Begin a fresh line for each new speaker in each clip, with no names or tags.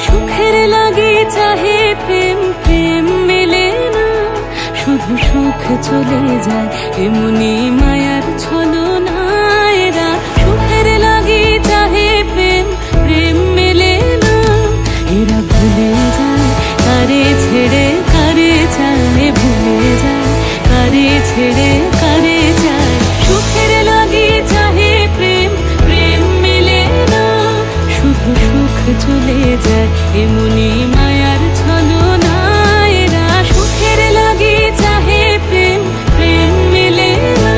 সুখের লাগি চাহে প্রেম, প্রেম মেলে না, শুধু সুখ চলে যায় এমনি মায়ার ছলনা। এরা সুখের লাগি চাহে প্রেম, প্রেম মেলে না, এরা ভুলে যায় কারে ছেড়ে কারে চায়, ভুলে যায় কারে ছেড়ে কারে চায়। সুখের লাগি চাহে প্রেম, প্রেম মেলে না, শুধু সুখ চলে যায় এমনি মায়ার ছলনা। এরা সুখের লাগি চাহে প্রেম, প্রেম মেলে না।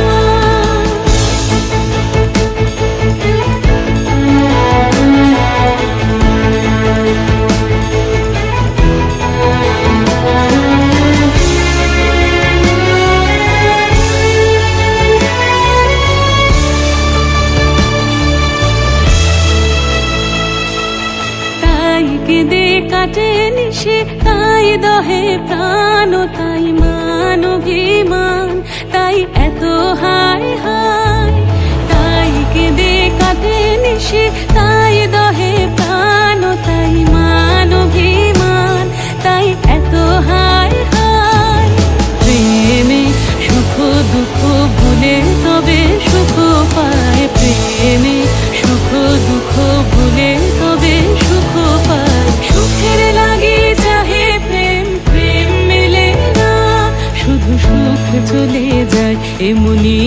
কেঁদে কাটে নিশে, তাই দহে প্রাণ, তাই মান অভিমান, তাই এত হায় হায়। তাই কেঁদে কাটে নিশে, তাই দহে প্রাণ, তাই মান অভিমান, তাই এত হায় হায়। প্রেমে সুখ দুঃখ ভুলে তবে সুখ পায়, প্রেমে সুখ দুঃখ ভুলে তবে সুখ পায়। সুখের লাগি চাহে প্রেম, প্রেম মেলে না, শুধু সুখ চলে যায় এমনি।